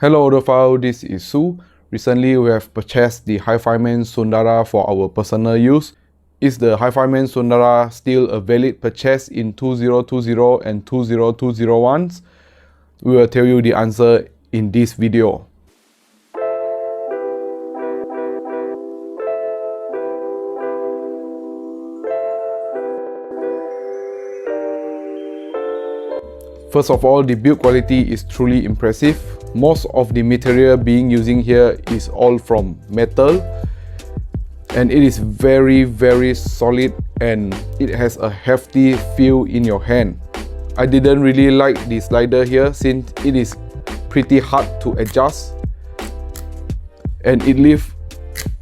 Hello audiophile, this is Su. Recently we have purchased the Hifiman Sundara for our personal use. Is the Hifiman Sundara still a valid purchase in 2020 and 2021s? We will tell you the answer in this video. First of all, the build quality is truly impressive. Most of the material being using here is all from metal, and it is very solid and it has a hefty feel in your hand. I didn't really like the slider here since it is pretty hard to adjust and it leaves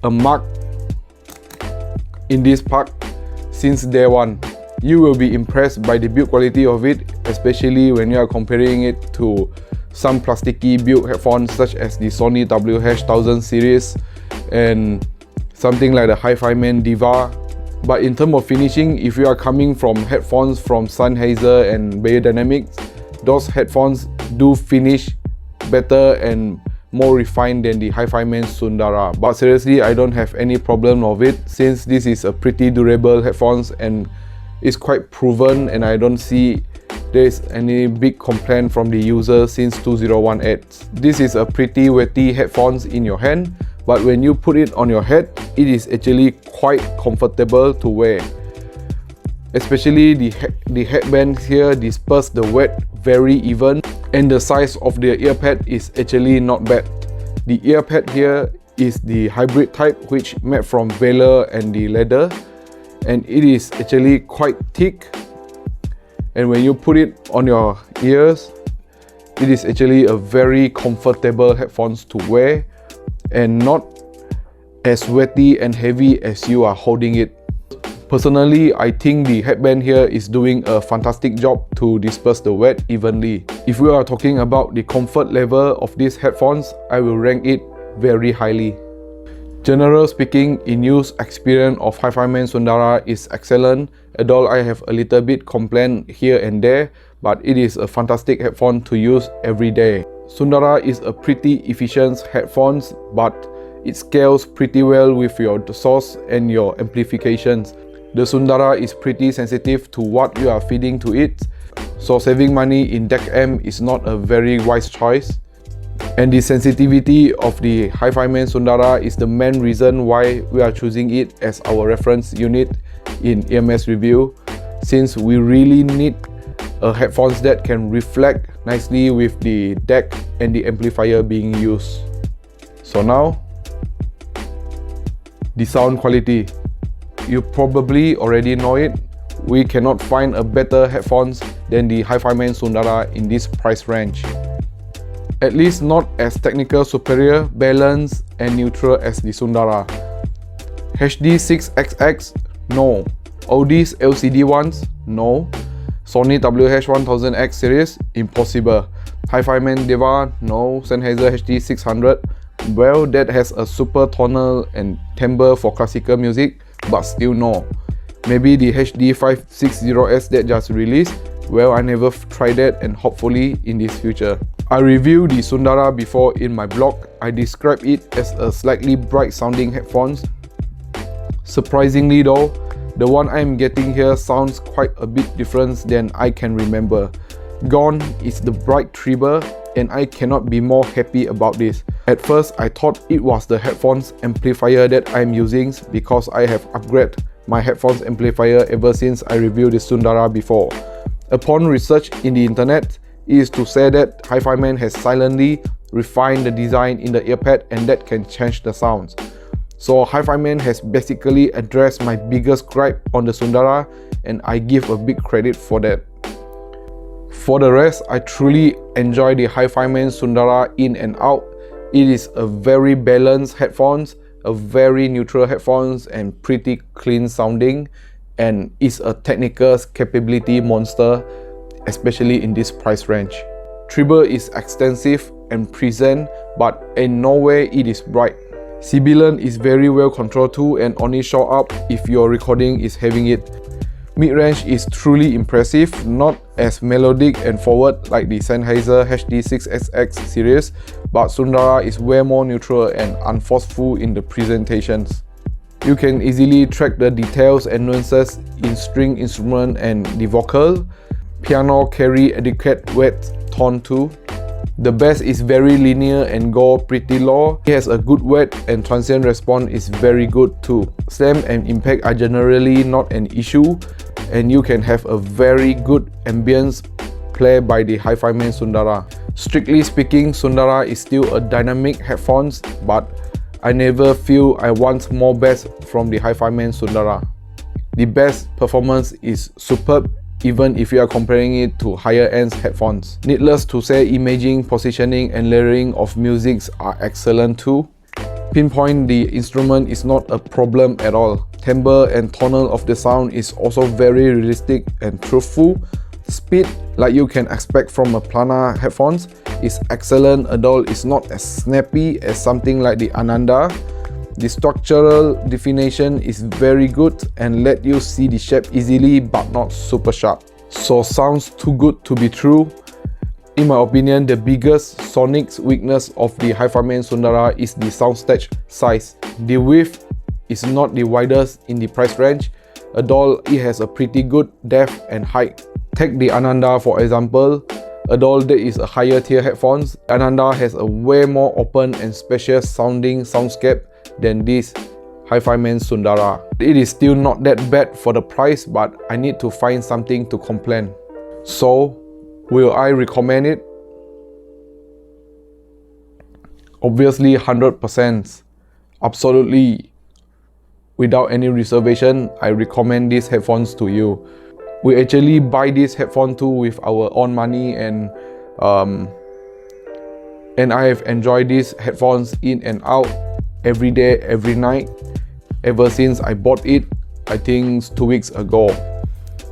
a mark in this part since day one. You will be impressed by the build quality of it, especially when you are comparing it to some plasticky built headphones such as the Sony WH-1000 series and something like the Hifiman Diva. But in terms of finishing, if you are coming from headphones from Sennheiser and Beyerdynamics, those headphones do finish better and more refined than the Hifiman Sundara. But seriously, I don't have any problem of it since this is a pretty durable headphones and it's quite proven, and I don't see there's any big complaint from the user since 2018. This is a pretty weighty headphones in your hand, but when you put it on your head, it is actually quite comfortable to wear. Especially the headbands here disperse the weight very even, and the size of the earpad is actually not bad. The earpad here is the hybrid type, which made from velour and the leather, and it is actually quite thick, and when you put it on your ears, it is actually a very comfortable headphones to wear and not as weighty and heavy as you are holding it. Personally, I think the headband here is doing a fantastic job to disperse the weight evenly. If we are talking about the comfort level of these headphones, I will rank it very highly. General speaking, in-use experience of Hifiman Sundara is excellent, although I have a little bit complaint here and there, but it is a fantastic headphone to use every day. Sundara is a pretty efficient headphones, but it scales pretty well with your source and your amplifications. The Sundara is pretty sensitive to what you are feeding to it, so saving money in DAC amp is not a very wise choice. And the sensitivity of the Hifiman Sundara is the main reason why we are choosing it as our reference unit in EMS review, since we really need a headphones that can reflect nicely with the DAC and the amplifier being used. So now, the sound quality. You probably already know it. We cannot find a better headphones than the Hifiman Sundara in this price range. At least not as technical superior, balanced and neutral as the Sundara. HD6XX? No. Audi's LCD ones? No. Sony WH-1000X series? Impossible. Hifiman Diva? No. Sennheiser HD600? Well, that has a super tonal and timbre for classical music, but still no. Maybe the HD560S that just released? Well, I never tried that, and hopefully in this future. I reviewed the Sundara before in my blog. I described it as a slightly bright sounding headphones. Surprisingly though, the one I'm getting here sounds quite a bit different than I can remember. Gone is the bright treble, and I cannot be more happy about this. At first, I thought it was the headphones amplifier that I'm using because I have upgraded my headphones amplifier ever since I reviewed the Sundara before. Upon research in the internet, it is to say that Hifiman has silently refined the design in the earpad, and that can change the sounds. So Hifiman has basically addressed my biggest gripe on the Sundara, and I give a big credit for that. For the rest, I truly enjoy the Hifiman Sundara in and out. It is a very balanced headphones, a very neutral headphones, and pretty clean sounding, and is a technical capability monster, especially in this price range. Treble is extensive and present, but in no way it is bright. Sibilant is very well controlled too and only show up if your recording is having it. Mid-range is truly impressive, not as melodic and forward like the Sennheiser HD6XX series, but Sundara is way more neutral and unforceful in the presentations. You can easily track the details and nuances in string instrument and the vocal. Piano carry adequate weight tone too. The bass is very linear and go pretty low. It has a good weight and transient response is very good too. Slam and impact are generally not an issue, and you can have a very good ambience play by the Hifiman Sundara. Strictly speaking, Sundara is still a dynamic headphones, but I never feel I want more bass from the Hifiman Sundara. The bass performance is superb, even if you are comparing it to higher end headphones. Needless to say, imaging, positioning and layering of music are excellent too. Pinpoint the instrument is not a problem at all. Timbre and tonal of the sound is also very realistic and truthful. Speed, like you can expect from a planar headphones, is excellent, although it's not as snappy as something like the Ananda. The structural definition is very good and let you see the shape easily but not super sharp. So sounds too good to be true. In my opinion, the biggest sonic weakness of the Hifiman Sundara is the Soundstage size. The width is not the widest in the price range, although it has a pretty good depth and height. Take the Ananda for example. Although there is a higher tier headphones, Ananda has a way more open and spacious sounding soundscape than this Hifiman Sundara. It is still not that bad for the price, but I need to find something to complain. So, will I recommend it? Obviously 100%. Absolutely. Without any reservation, I recommend these headphones to you. We actually buy this headphone too with our own money, and I have enjoyed these headphones in and out every day, every night, ever since I bought it, I think 2 weeks ago.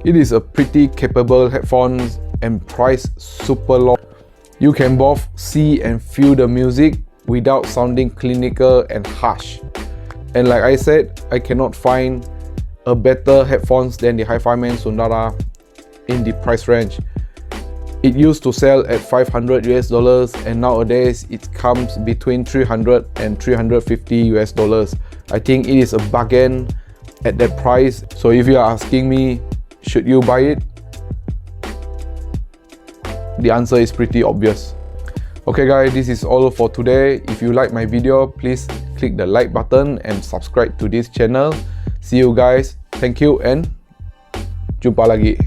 It is a pretty capable headphones and priced super low. You can both see and feel the music without sounding clinical and harsh. And like I said, I cannot find a better headphones than the Hifiman Sundara in the price range. It used to sell at $500 US, and nowadays it comes between $300 and $350 US. I think it is a bargain at that price. So if you are asking me, should you buy it? The answer is pretty obvious. Okay guys, this is all for today. If you like my video, please click the like button and subscribe to this channel. See you guys. Thank you and jumpa lagi.